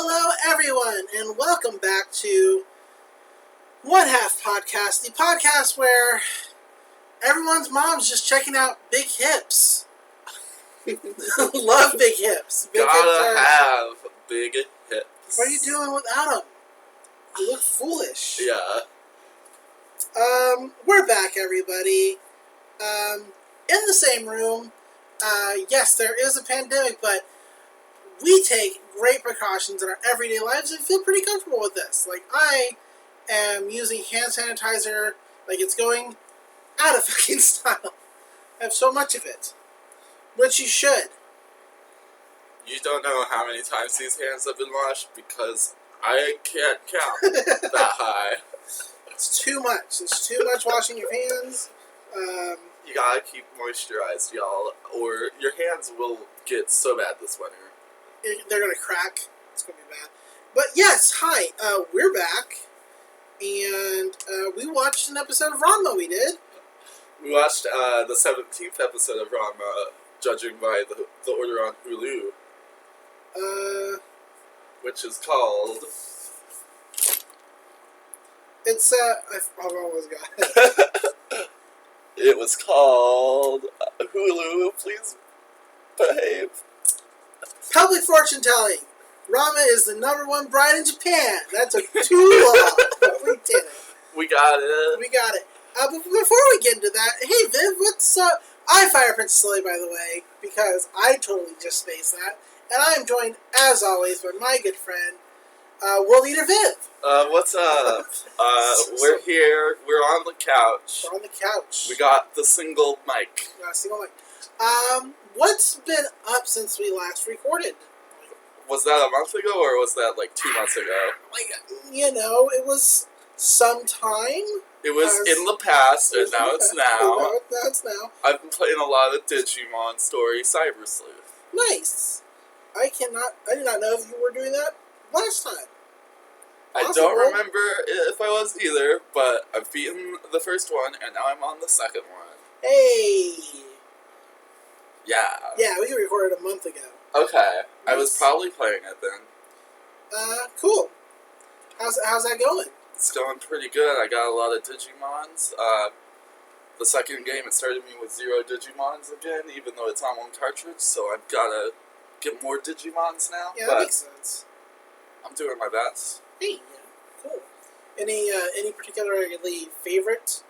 Hello, everyone, and welcome back to One Half Podcast, the podcast where everyone's mom's just checking out big hips. Love big hips. Big Gotta have big hips. What are you doing without them? You look foolish. Yeah. We're back, everybody. In the same room. Yes, there is a pandemic, but we take great precautions in our everyday lives and feel pretty comfortable with this. Like, I am using hand sanitizer like it's going out of fucking style. I have so much of it. Which you should. You don't know how many times these hands have been washed because I can't count that high. It's too much. It's too much washing your hands. You gotta keep moisturized, y'all, or your hands will get so bad this winter. They're gonna crack. It's gonna be bad. But yes, hi. We're back, and we watched an episode of Ranma. We did. We watched the 17th episode of Ranma, judging by the order on Hulu. Which is called... It's, I've always got it. It was called Hulu, please behave. Public fortune telling. Ranma is the #1 bride in Japan. That took too long, but we did it. We got it. We got it. But before we get into that, hey Viv, what's up? I fire Princess Lily, by the way, because I totally just spaced that. And I am joined, as always, by my good friend, World Eater Viv. What's up? We're here. We're on the couch. We're on the couch. We got the single mic. Got a single mic. What's been up since we last recorded? Was that a month ago, or was that like 2 months ago? It was some time. It was in the past, and now it's now. Now it's now. I've been playing a lot of Digimon Story Cyber Sleuth. Nice. I did not know if you were doing that last time. I don't remember if I was either, but I've beaten the first one, and now I'm on the second one. Hey! Yeah. Yeah, we recorded a month ago. Okay. Nice. I was probably playing it then. Cool. How's that going? It's going pretty good. I got a lot of Digimons. The second game, it started me with 0 Digimons again, even though it's on 1 cartridge, so I've got to get more Digimons now. Yeah, that makes sense. I'm doing my best. Hey, yeah, cool. Any particularly favorite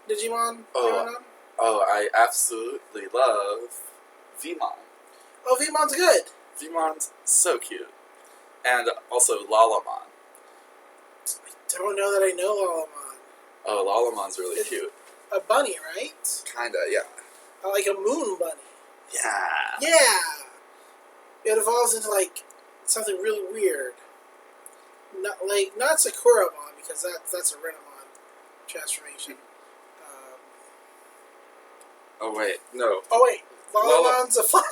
Digimon going on? Oh, I absolutely love Vmon. Oh, Vmon's good. Vmon's so cute. And also Lalamon. I don't know that I know Lalamon. Oh, Lalamon's really cute. A bunny, right? Kinda, yeah. Like a moon bunny. Yeah. Yeah! It evolves into, like, something really weird. Not Sakuramon, because that's a Renamon transformation. Oh, wait. No. Oh, wait. Lalamon's a fly.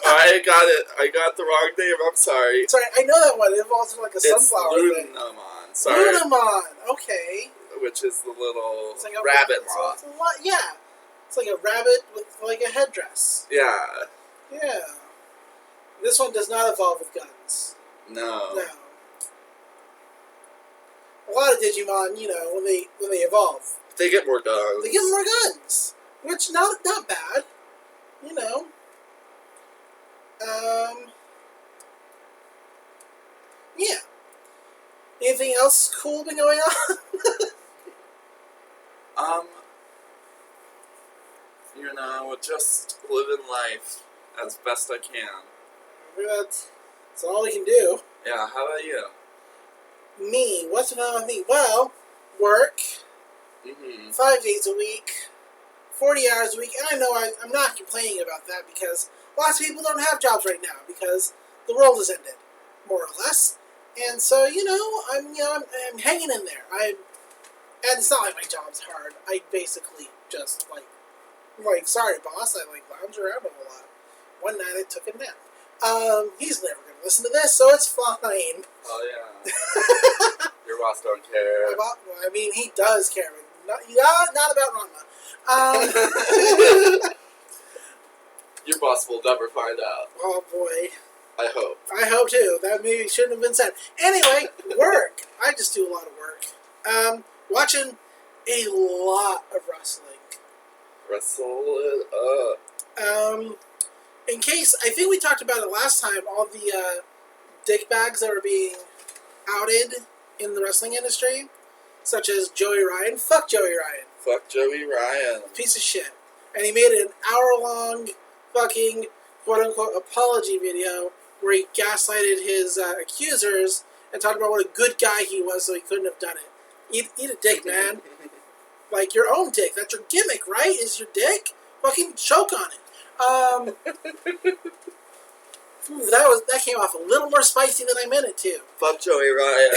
I got it. I got the wrong name. I'm sorry. Sorry, I know that one. It evolves into, like, a sunflower thing. It's Lunamon. Sorry. Lunamon. Okay. Which is the little like rabbit mon. Yeah. It's like a rabbit with, like, a headdress. Yeah. Yeah. This one does not evolve with guns. No. No. A lot of Digimon, when they evolve, They get more guns. they get more guns, which not bad, Yeah. Anything else cool been going on? Just living life as best I can. That's all we can do. Yeah. How about you? Me, what's going on with me? Well, work. 5 days a week, 40 hours a week, and I know I'm not complaining about that because lots of people don't have jobs right now because the world has ended, more or less. And so, I'm hanging in there. And it's not like my job's hard. I basically just sorry boss, I lounge around a whole lot. One night I took a nap. He's never gonna listen to this, so it's fine. Oh yeah. Your boss don't care. He does care, but not about Ranma. Your boss will never find out. Oh boy. I hope. I hope too. That maybe shouldn't have been said. Anyway, work. I just do a lot of work. Watching a lot of wrestling. Wrestle it up. In case, I think we talked about it last time, all the dick bags that were being outed in the wrestling industry, such as Joey Ryan. Fuck Joey Ryan. Fuck Joey Ryan. Piece of shit. And he made an hour-long fucking quote-unquote apology video where he gaslighted his accusers and talked about what a good guy he was so he couldn't have done it. Eat a dick, man. Like, your own dick. That's your gimmick, right? Is your dick? Fucking choke on it. That came off a little more spicy than I meant it to. Fuck Joey Ryan.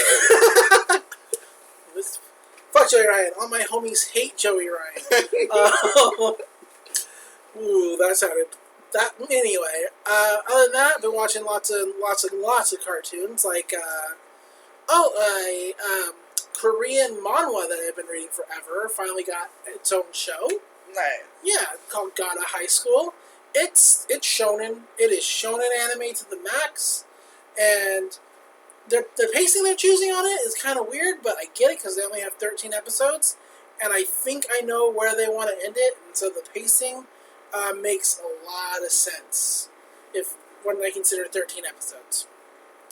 Fuck Joey Ryan. All my homies hate Joey Ryan. Ooh, that sounded... Anyway, other than that, I've been watching lots of cartoons, like, Korean manhwa that I've been reading forever finally got its own show. Nice. Yeah, called Gata High School. It's shonen. It is shonen anime to the max, and the pacing they're choosing on it is kind of weird, but I get it because they only have 13 episodes, and I think I know where they want to end it, and so the pacing makes a lot of sense when I consider 13 episodes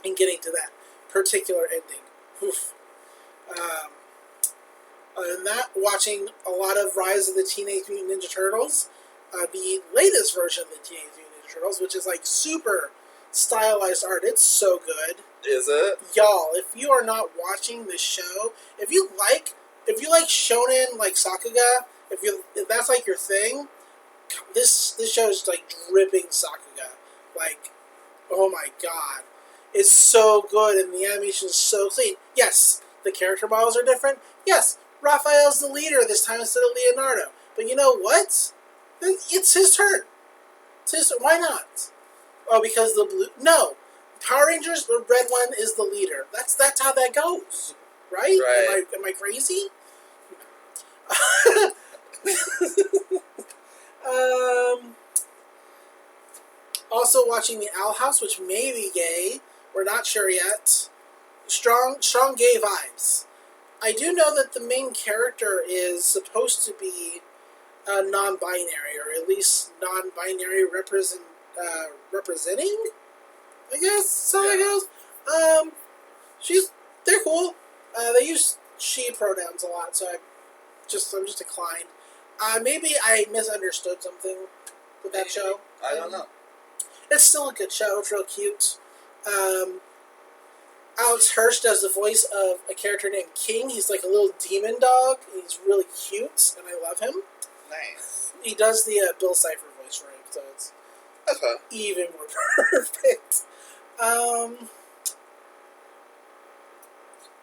and getting to that particular ending. Oof. Other than that, watching a lot of Rise of the Teenage Mutant Ninja Turtles, the latest version of the Teenage Mutant Ninja Turtles, which is like super stylized art. It's so good. Is it? Y'all, if you are not watching this show, if you like shonen like Sakuga, if that's like your thing, this show is like dripping Sakuga. Like, oh my god. It's so good and the animation is so clean. Yes, the character models are different. Yes, Raphael's the leader this time instead of Leonardo. But you know what? It's his turn. Why not? Oh, because the blue... No. Power Rangers, the red one is the leader. That's how that goes. Right? Right. Am I crazy? Also watching the Owl House, which may be gay. We're not sure yet. Strong gay vibes. I do know that the main character is supposed to be non-binary, or at least non-binary representing. I guess that's how it goes. They're cool. They use she pronouns a lot, so I'm just inclined. Maybe I misunderstood something with that show. I don't know. It's still a good show. It's real cute. Alex Hirsch does the voice of a character named King. He's like a little demon dog. He's really cute, and I love him. Nice. He does the Bill Cipher voice for him, so it's even more perfect. Other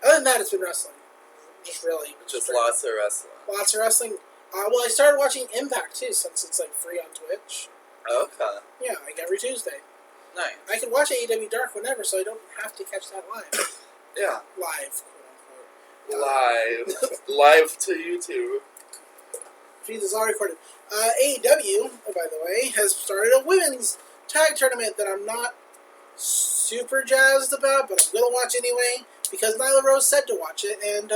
than that, it's been wrestling. Just lots of wrestling. Lots of wrestling. Well, I started watching Impact too, since it's like free on Twitch. Okay. Yeah, like every Tuesday. Nice. I can watch AEW Dark whenever, so I don't have to catch that live. Yeah. Live, quote unquote. Live to YouTube. Jesus, all recorded. AEW, by the way, has started a women's tag tournament that I'm not super jazzed about, but I'm gonna watch anyway because Nyla Rose said to watch it, and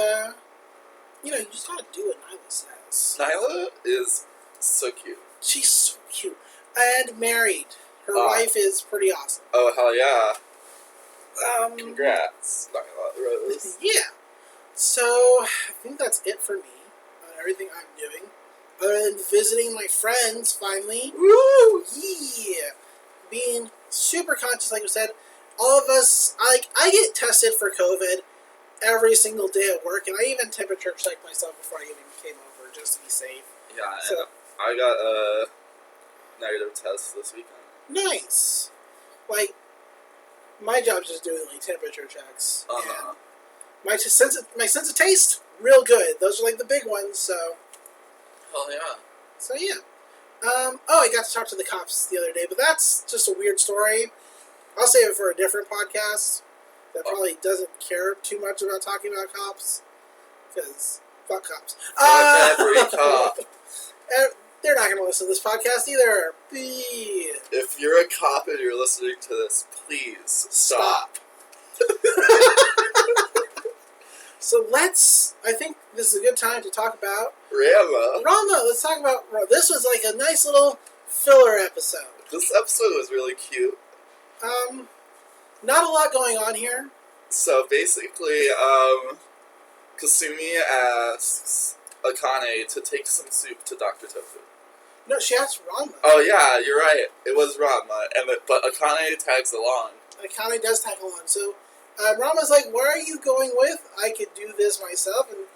you just gotta do what Nyla says. Nyla is so cute. She's so cute and married. Her wife is pretty awesome. Oh hell yeah! Congrats, Nyla Rose. Yeah. So I think that's it for me on everything I'm doing. Other than visiting my friends, finally. Woo! Yeah. Being super conscious, like I said. All of us, I get tested for COVID every single day at work, and I even temperature checked myself before I even came over, just to be safe. Yeah, so, I got a negative test this weekend. Nice. Like, my job's just doing, like, temperature checks. Uh-huh. And my sense of taste, real good. Those are, like, the big ones, so... Hell yeah. So, yeah. I got to talk to the cops the other day, but that's just a weird story. I'll save it for a different podcast that probably doesn't care too much about talking about cops. Because, fuck cops. Fuck every cop. They're not going to listen to this podcast either. If you're a cop and you're listening to this, please stop. So I think this is a good time to talk about Ranma. Let's talk about, this was like a nice little filler episode. This episode was really cute. Not a lot going on here. So basically, Kasumi asks Akane to take some soup to Dr. Tofu. No, she asked Ranma. Oh yeah, you're right. It was Ranma, but Akane tags along. Akane does tag along. So Ranma's like, "Where are you going with? I could do this myself." And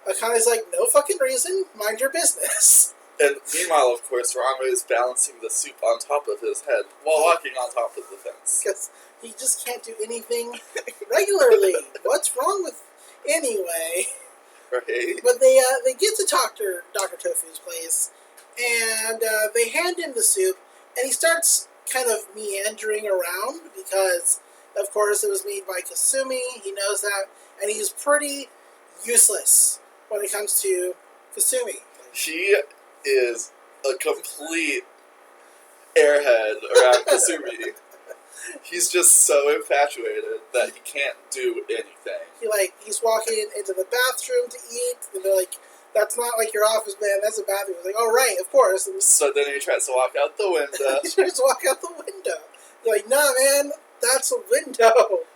Akane's like, "No fucking reason. Mind your business." And meanwhile, of course, Ranma is balancing the soup on top of his head while walking on top of the fence. Because he just can't do anything regularly. What's wrong with anyway? Right. But they get to Dr. Tofu's place, and they hand him the soup, and he starts kind of meandering around because, of course, it was made by Kasumi. He knows that, and he's pretty useless when it comes to Kasumi. He is a complete airhead around Kasumi. He's just so infatuated that he can't do anything. He's walking into the bathroom to eat, and they're like, "That's not like your office, man. That's a bathroom." He's like, "Oh, right, of course." And so then he tries to walk out the window. He tries to walk out the window. They're like, "Nah, man, that's a window."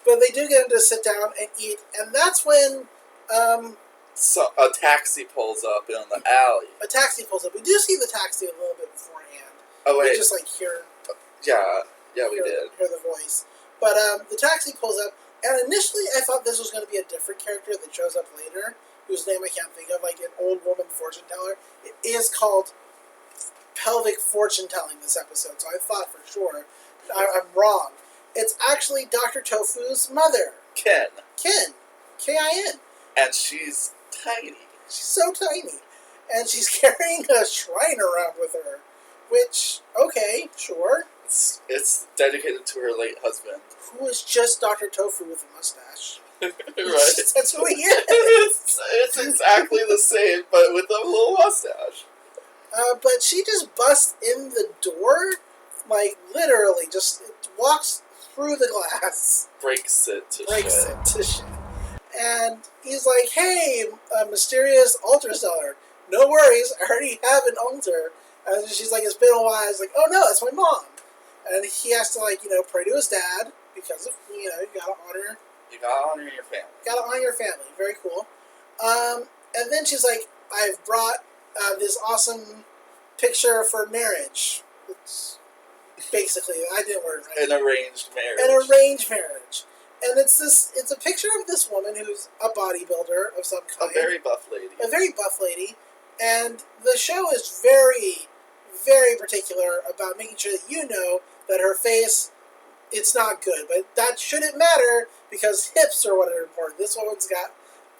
But they do get him to sit down and eat, and that's when so a taxi pulls up in the alley. A taxi pulls up. We do see the taxi a little bit beforehand. Oh wait, we just hear. Yeah, we did hear the voice. But the taxi pulls up, and initially I thought this was going to be a different character that shows up later, whose name I can't think of, like an old woman fortune teller. It is called Pelvic Fortune Telling this episode, so I thought for sure. I'm wrong. It's actually Dr. Tofu's mother. Ken. K-I-N. And she's tiny. She's so tiny. And she's carrying a shrine around with her. Which, okay, sure. It's dedicated to her late husband. Who is just Dr. Tofu with a mustache. Right. That's who he is. It's exactly the same, but with a little mustache. But she just busts in the door, literally, just walks through the glass. Breaks it to shit. And he's like, "Hey, mysterious altar seller, no worries, I already have an altar." And she's like, "It's been a while." He's like, "Oh no, it's my mom." And he has to pray to his dad because of you gotta honor. You gotta honor your family. Gotta honor your family. Very cool. And then she's like, "I've brought this awesome picture for marriage." It's basically, I didn't word it right. An arranged marriage. An arranged marriage. And it's a picture of this woman who's a bodybuilder of some kind. A very buff lady. A very buff lady. And the show is very, very particular about making sure that you know that her face, it's not good. But that shouldn't matter because hips are what are important. This woman's got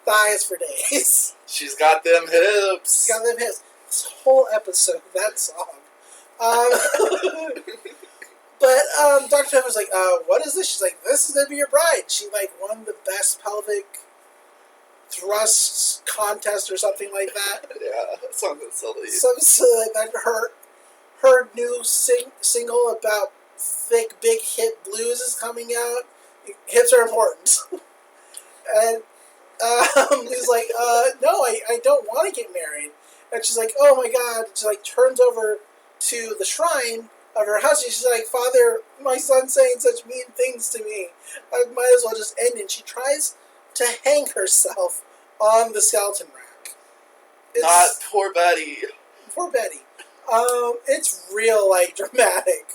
thighs for days. She's got them hips. She's got them hips. This whole episode, that song. But Dr. Tofu's like, "What is this?" She's like, "This is going to be your bride." She won the best pelvic thrusts contest or something like that. Yeah, something silly. Something silly like that. Her new single about thick, big hip blues is coming out. Hips are important. And he's like, "No, I don't want to get married." And she's like, "Oh my God." She turns over to the shrine of her husband. She's like, "Father, my son's saying such mean things to me. I might as well just end it." And she tries to hang herself on the skeleton rack. Not poor Betty. Poor Betty. It's real, dramatic.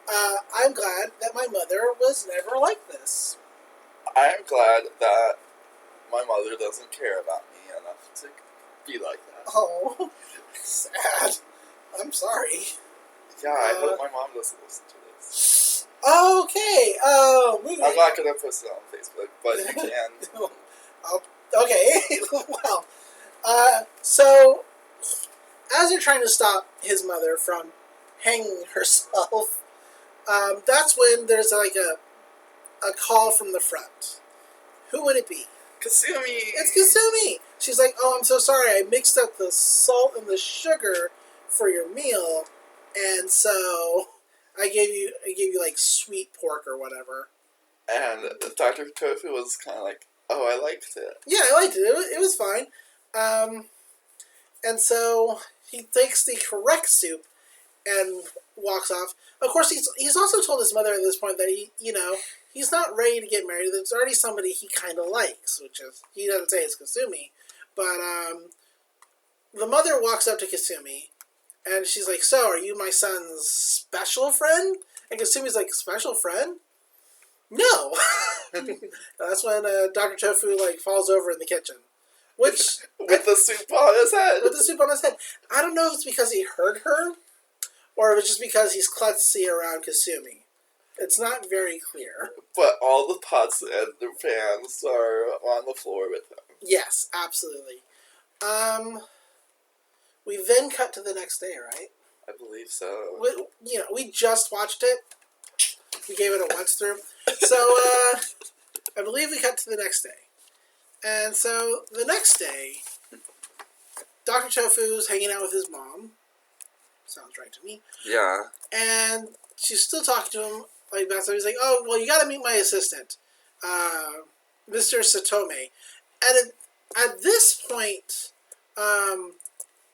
I'm glad that my mother was never like this. I'm glad that my mother doesn't care about me enough to be like that. Oh, sad. I'm sorry. Yeah, I hope my mom doesn't listen to this. Okay. I'm not going to post it on Facebook, but you can. Okay. Well, so as they're trying to stop his mother from hanging herself, that's when there's a call from the front. Who would it be? Kasumi! It's Kasumi! she's like, "Oh, I'm so sorry. I mixed up the salt and the sugar for your meal, and so I gave you like sweet pork or whatever." And Dr. Tofu was kind of like, oh, I liked it. Yeah, I liked it. It was fine. And so he takes the correct soup and walks off. Of course, he's also told his mother at this point that he's not ready to get married. There's already somebody he kind of likes, which is, he doesn't say it's Kasumi, but the mother walks up to Kasumi, and she's like, "So, are you my son's special friend?" And Kasumi's like, "Special friend? No." That's when Dr. Tofu like falls over in the kitchen, which with the soup on his head. With the soup on his head. I don't know if it's because he hurt her, or if it's just because he's klutzy around Kasumi. It's not very clear. But all the pots and the pans are on the floor with him. Yes, absolutely. We then cut to the next day, right? I believe so. We just watched it. We gave it a once through. So, I believe we cut to the next day. And so, the next day, Dr. Tofu's hanging out with his mom. Sounds right to me. Yeah. And she's still talking to him like about stuff. He's like, "Oh, well, you got to meet my assistant, Mr. Satome." And at this point,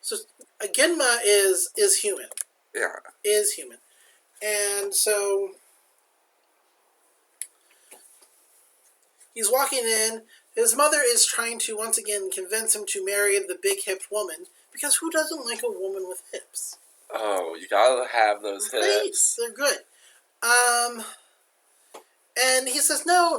so Genma is human. Yeah. Is human, and so he's walking in. His mother is trying to once again convince him to marry the big-hipped woman, because who doesn't like a woman with hips? Oh, you gotta have those hips. They're good. And he says, no,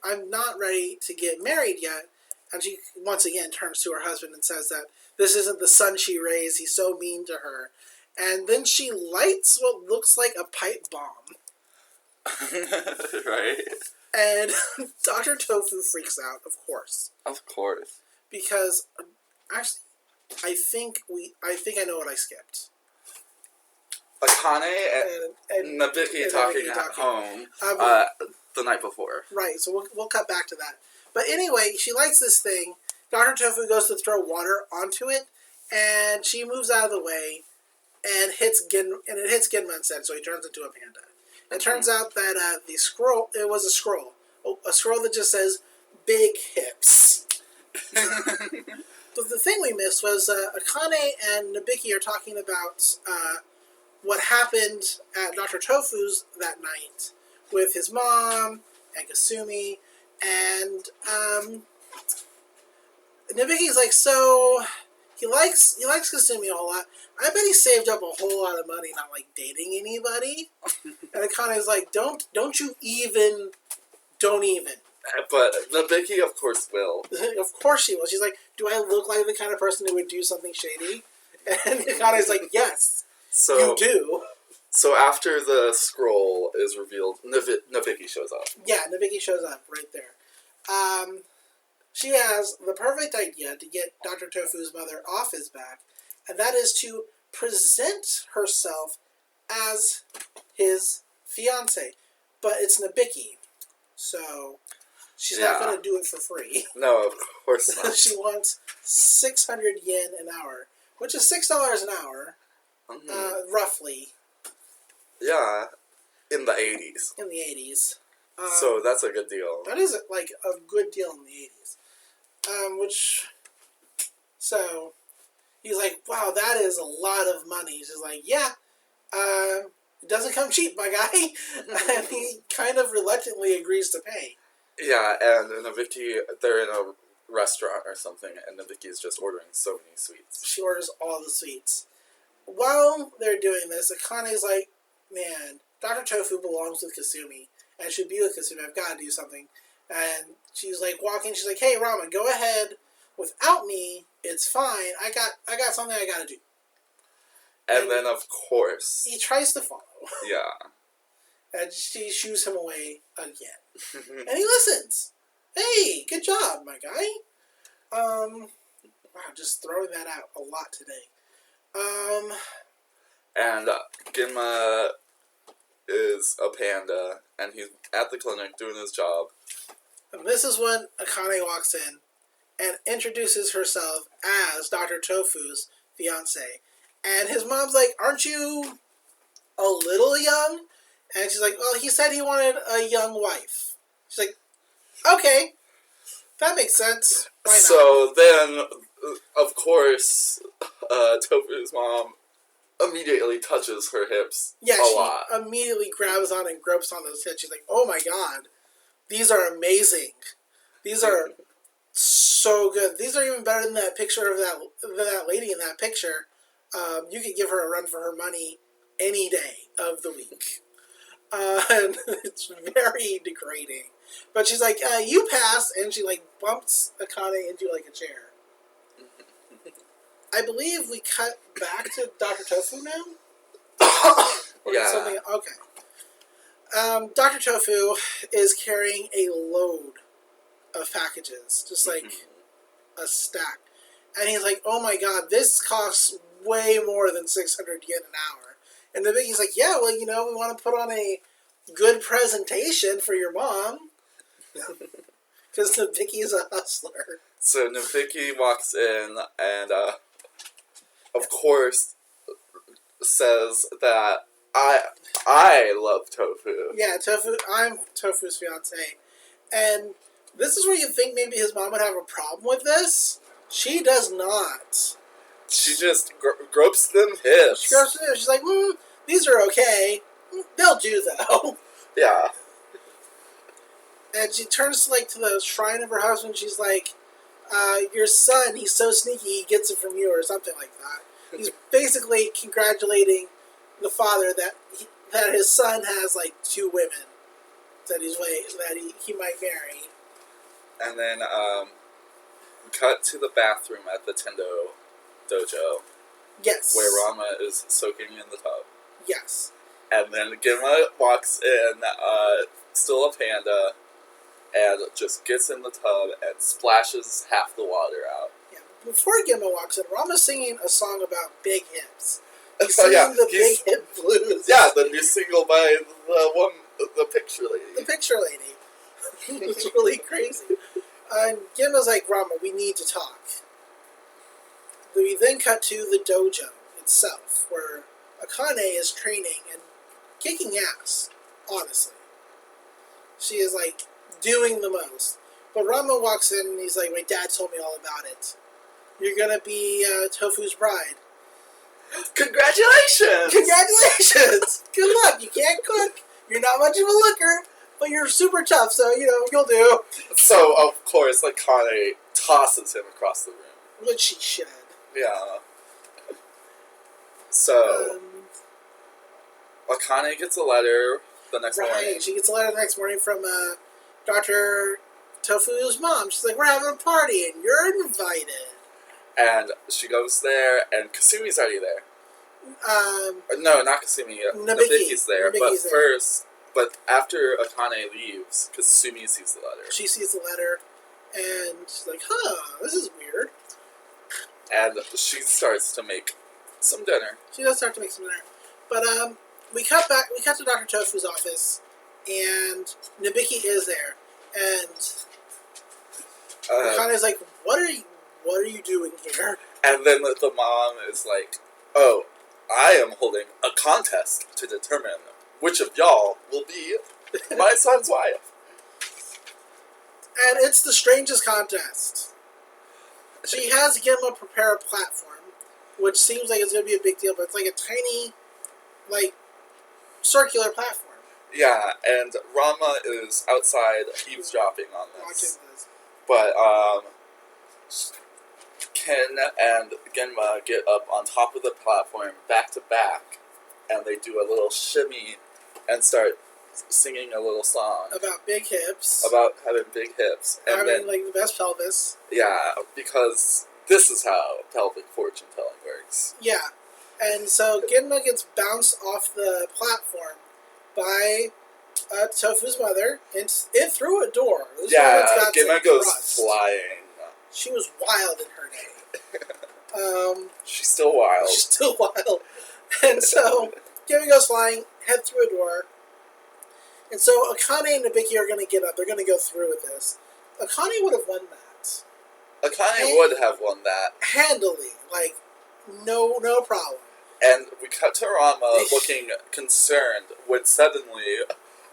I'm not ready to get married yet. And she once again turns to her husband and says that this isn't the son she raised. He's so mean to her. And then she lights what looks like a pipe bomb. Right. And Dr. Tofu freaks out, of course. Of course. Because, actually, I think I know what I skipped. Akane and Nabiki talking at home the night before. Right, so we'll cut back to that. But anyway, she lights this thing. Dr. Tofu goes to throw water onto it, and she moves out of the way, and it hits Genma instead, so he turns into a panda. It turns out that the scroll, it was a scroll that just says, "Big hips." But the thing we missed was Akane and Nabiki are talking about what happened at Dr. Tofu's that night with his mom and Kasumi, and Nabiki's like, so he likes Kasumi a whole lot. I bet he saved up a whole lot of money not like dating anybody. And Akane's like, don't even. But Nabiki, of course, will. Of course she will. She's like, do I look like the kind of person who would do something shady? And Akane's like, yes, you do. So after the scroll is revealed, Nabiki shows up. Yeah, Nabiki shows up right there. She has the perfect idea to get Dr. Tofu's mother off his back, and that is to present herself as his fiancé. But it's Nabiki, so she's not going to do it for free. No, of course not. She wants 600 yen an hour, which is $6 an hour, roughly. Yeah, in the 80s. In the 80s. So that's a good deal. That is like a good deal in the 80s. So he's like, wow, that is a lot of money. She's like, yeah, it doesn't come cheap, my guy. And he kind of reluctantly agrees to pay. Yeah, and Nabiki, they're in a restaurant or something, and Nabiki's just ordering so many sweets. She orders all the sweets. While they're doing this, Akane's like, man, Dr. Tofu belongs with Kasumi, and should be with Kasumi. I've got to do something. And she's like walking. She's like, hey, Rama, go ahead. Without me, it's fine. I got something I got to do. And then, of course, he tries to follow. Yeah. And she shoos him away again. And he listens. Hey, good job, my guy. Wow, just throwing that out a lot today. And Genma is a panda, and he's at the clinic doing his job. And this is when Akane walks in, and introduces herself as Dr. Tofu's fiance. And his mom's like, aren't you a little young? And she's like, well, he said he wanted a young wife. She's like, okay, that makes sense. Why not? So then, of course, Tofu's mom immediately touches her hips a lot. She immediately grabs on and gropes on those hips. She's like, oh my god, these are amazing. These are so good. These are even better than that picture of that lady in that picture. You could give her a run for her money any day of the week. And it's very degrading. But she's like, you pass, and she like bumps Akane into like a chair. I believe we cut back to Dr. Tofu now? Or Yeah. something? Okay. Dr. Tofu is carrying a load of packages, just like a stack. And he's like, oh my god, this costs way more than 600 yen an hour. And the Vicky's like, yeah, well, we want to put on a good presentation for your mom. Because the Vicky's a hustler. So Nabiki walks in and, of course, says that I love Tofu. Yeah, I'm Tofu's fiance. And this is where you think maybe his mom would have a problem with this. She does not. She just gropes them hips. She gropes them hips. She's like, these are okay. They'll do, though. Yeah. And she turns to the shrine of her husband. She's like, your son, he's so sneaky, he gets it from you, or something like that. He's basically congratulating the father that his son has 2 women that he might marry. And then cut to the bathroom at the Tendo dojo. Yes. Where Ranma is soaking in the tub. Yes. And then Gimma walks in, still a panda, and just gets in the tub and splashes half the water out. Yeah. Before Gimma walks in, Ranma's singing a song about big hips. He's singing the Big Hip Blues. Yeah, the new single by the picture lady. The picture lady. It's really crazy. And Gimma's like, Ranma, we need to talk. We then cut to the dojo itself, where Akane is training and kicking ass, honestly. She is, doing the most. But Ranma walks in and he's like, my dad told me all about it. You're gonna be Tofu's bride. Congratulations! Congratulations! Good luck. You can't cook. You're not much of a looker, but you're super tough, so, you'll do. So, of course, Akane tosses him across the room. Which she should. Yeah. So, Akane gets a letter the next morning. Right, she gets a letter the next morning from Dr. Tofu's mom. She's like, we're having a party, and you're invited. And she goes there, and Kasumi's already there. No, not Kasumi. Nabiki's there. But after Akane leaves, Kasumi sees the letter. She sees the letter, and she's like, this is weird. And she starts to make some dinner. She does start to make some dinner. But we cut to Dr. Tofu's office, and Nabiki is there. And Akane's like, what are you doing here? And then the mom is like, oh, I am holding a contest to determine which of y'all will be my son's wife. And it's the strangest contest. She has Gimma prepare a platform, which seems like it's going to be a big deal, but it's like a tiny, circular platform. Yeah, and Ranma is outside eavesdropping on this. But, Ken and Genma get up on top of the platform back to back, and they do a little shimmy and start singing a little song. About big hips. About having big hips. And having, the best pelvis. Yeah, because this is how pelvic fortune telling works. Yeah. And so Genma gets bounced off the platform by Tofu's mother and through a door. Genma goes flying. She was wild in her day. She's still wild. She's still wild. And so Genma goes flying, head through a door. And so Akane and Nabiki are going to get up. They're going to go through with this. Akane would have won that. Akane would have won that. Handily. Like, no problem. And we cut to Ranma looking concerned when suddenly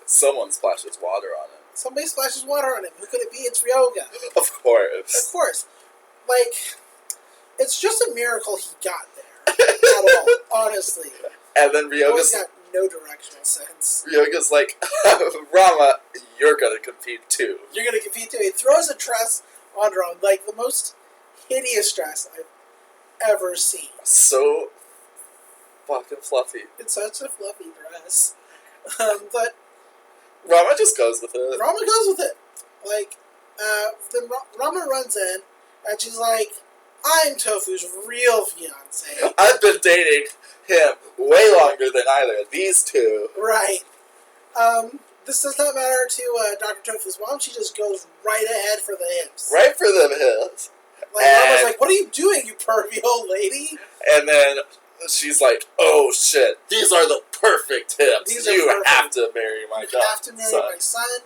someone splashes water on him. Somebody splashes water on him. Who could it be? It's Ryoga. Of course. Of course. Like, it's just a miracle he got there. At all, honestly. And then Ryoga's got no directional sense. Ryoga's like, Ranma, you're gonna compete too. You're gonna compete too. He throws a dress on Ranma, like the most hideous dress I've ever seen. So fucking fluffy. It's such a fluffy dress. But Ranma just goes with it. Ranma goes with it. Like, then Ranma runs in, and she's like, I'm Tofu's real fiancé. I've been dating him way longer than either of these two. Right. This does not matter to Dr. Tofu's mom. She just goes right ahead for the hips. Right for them hips. Like, Ranma's like, what are you doing, you pervy old lady? And then she's like, oh shit, these are the perfect hips. You have to marry my son. You have to marry my son.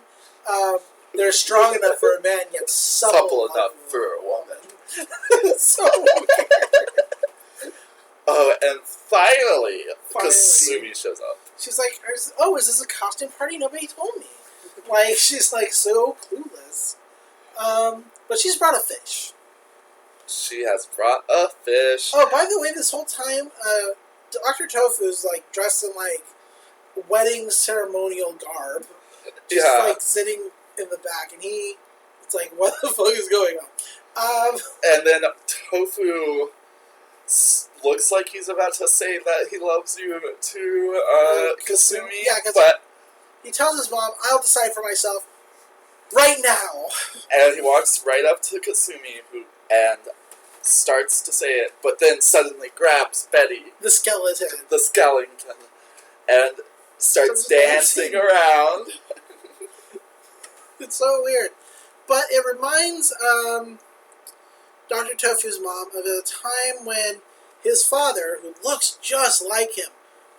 They're strong enough for a man, yet supple enough for a woman. So weird. Oh, and finally, Kasumi shows up. She's like, oh, is this a costume party? Nobody told me. Like, she's like so clueless. But she's brought a fish. She has brought a fish. Oh, by the way, this whole time, Dr. Tofu's like dressed in like wedding ceremonial garb. Just like sitting in the back, and it's like, what the fuck is going on? And then Tofu looks like he's about to say that he loves you to Kasumi. Yeah, but he tells his mom, I'll decide for myself right now. And he walks right up to Kasumi, and starts to say it, but then suddenly grabs Betty, the skeleton, and starts dancing around. It's so weird. But it reminds Dr. Tofu's mom of a time when his father, who looks just like him,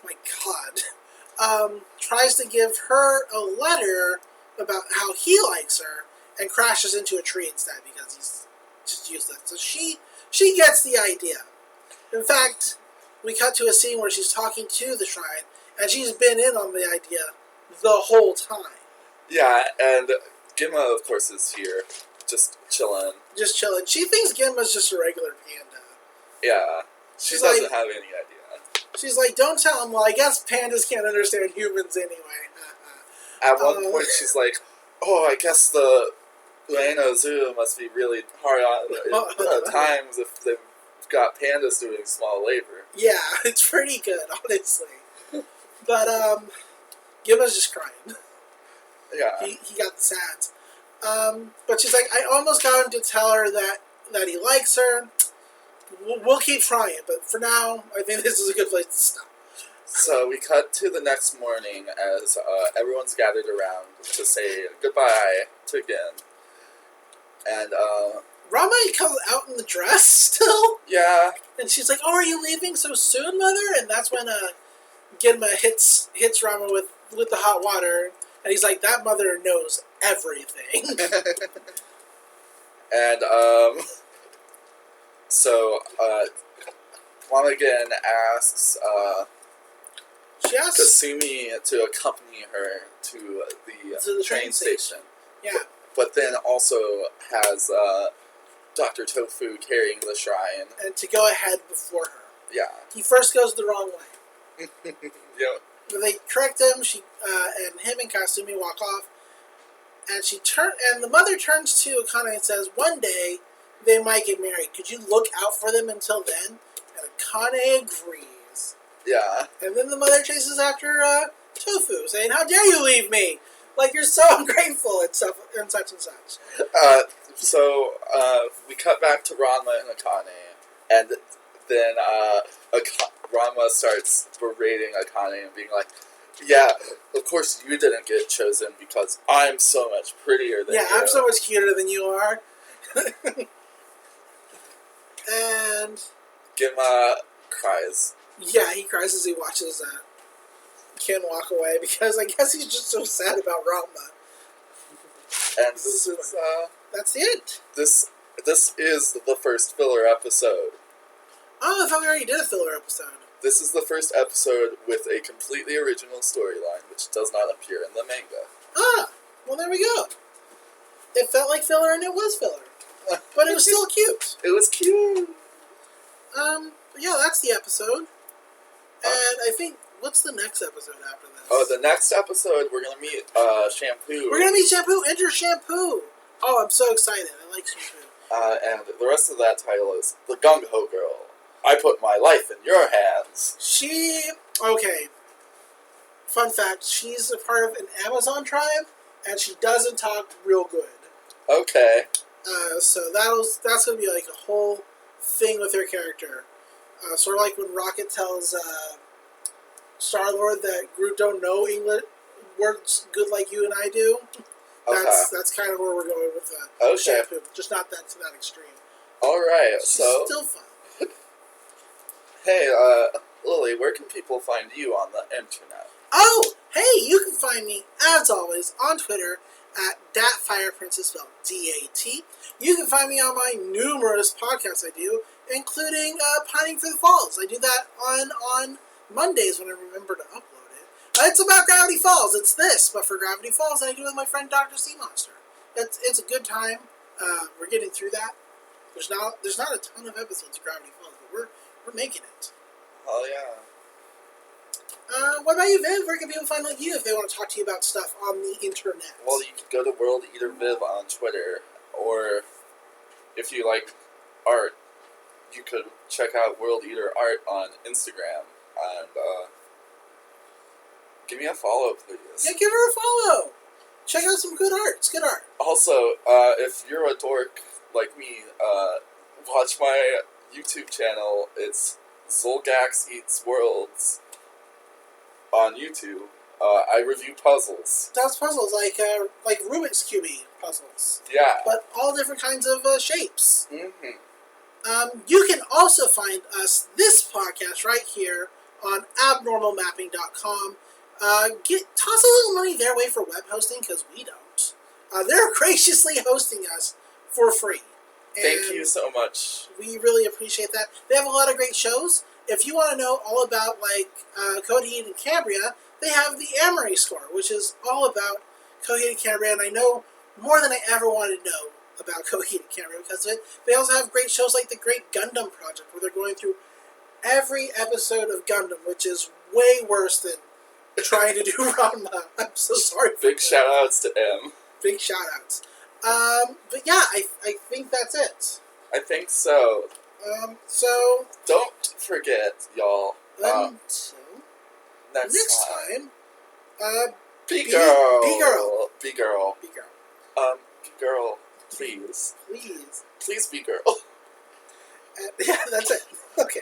my God, tries to give her a letter about how he likes her and crashes into a tree instead because he's just useless. So she gets the idea. In fact, we cut to a scene where she's talking to the shrine, and she's been in on the idea the whole time. Yeah, and Gimma, of course, is here, just chilling. She thinks Gimma's just a regular panda. Yeah, she doesn't have any idea. She's like, don't tell him, well, I guess pandas can't understand humans anyway. At one point, she's like, oh, I guess the Ueno Zoo must be really hard on times if they've got pandas doing small labor. Yeah, it's pretty good, honestly. But, Gimma's just crying. Yeah. He got the sads. But she's like, I almost got him to tell her that he likes her. We'll keep trying, but for now, I think this is a good place to stop. So we cut to the next morning as everyone's gathered around to say goodbye to Gin. And, Ranma comes out in the dress still? Yeah. And she's like, oh, are you leaving so soon, mother? And that's when, Genma hits Ranma with the hot water. And he's like, that mother knows everything. And, so, Mama again asks, she asks Kasumi to accompany her to the train station. Yeah. But then also has, Dr. Tofu carrying the shrine. And to go ahead before her. Yeah. He first goes the wrong way. Yep. They correct him, and him and Kasumi walk off, and the mother turns to Akane and says, one day, they might get married. Could you look out for them until then? And Akane agrees. Yeah. And then the mother chases after Tofu, saying, how dare you leave me? Like, you're so ungrateful, and stuff, and such and such. So, we cut back to Ranma and Akane, and then, Ranma starts berating Akane and being like, yeah, of course you didn't get chosen because I'm so much prettier than you. Yeah, I'm so much cuter than you are. And Gimma cries. Yeah, he cries as he watches Ken walk away because I guess he's just so sad about Ranma. And this is that's the end. This This is the first filler episode. Oh, I thought we already did a filler episode. This is the first episode with a completely original storyline, which does not appear in the manga. Ah, well there we go. It felt like filler and it was filler. But it was still cute. It was cute. Yeah, that's the episode. And I think, what's the next episode after this? Oh, the next episode, we're going to meet Shampoo. We're going to meet Shampoo. Enter Shampoo. Oh, I'm so excited. I like Shampoo. And the rest of that title is The Gung Ho Girl. I put my life in your hands. Okay. Fun fact, she's a part of an Amazon tribe, and she doesn't talk real good. Okay. So that's going to be like a whole thing with her character. Sort of like when Rocket tells Star-Lord that Groot don't know English words good like you and I do. That's kind of where we're going with Shampoo. Just not that to that extreme. Alright, She's still fun. Hey, Lily, where can people find you on the internet? Oh, hey, you can find me, as always, on Twitter at DatFirePrincess, spelled D-A-T. You can find me on my numerous podcasts I do, including Pining for the Falls. I do that on Mondays when I remember to upload it. It's about Gravity Falls. It's this, but for Gravity Falls, and I do it with my friend Dr. Sea Monster. It's a good time. We're getting through that. There's not a ton of episodes of Gravity Falls, but we're making it. Oh, yeah. What about you, Viv? Where can people find you if they want to talk to you about stuff on the internet? Well, you could go to World Eater Viv on Twitter, or if you like art, you could check out World Eater Art on Instagram, and give me a follow, please. Yeah, give her a follow. Check out some good art. It's good art. Also, if you're a dork like me, watch my YouTube channel. It's Zolgax Eats Worlds on YouTube. I review puzzles. That's puzzles, like Rubik's Cube puzzles. Yeah. But all different kinds of shapes. Mm-hmm. You can also find us, this podcast, right here on abnormalmapping.com. Toss a little money their way for web hosting, because we don't. They're graciously hosting us for free. Thank you so much. We really appreciate that. They have a lot of great shows. If you want to know all about, Coheed and Cambria, they have the Amory Score, which is all about Coheed and Cambria, and I know more than I ever wanted to know about Coheed and Cambria because of it. They also have great shows like the Great Gundam Project, where they're going through every episode of Gundam, which is way worse than trying to do Ranma. I'm so sorry. Big shout-outs to M. Big shout-outs. But yeah, I think that's it. I think so. So... Don't forget, y'all. Until next time. Be girl. Be girl. Be girl. Be girl, please. Please. Please be girl. Yeah, that's it. Okay.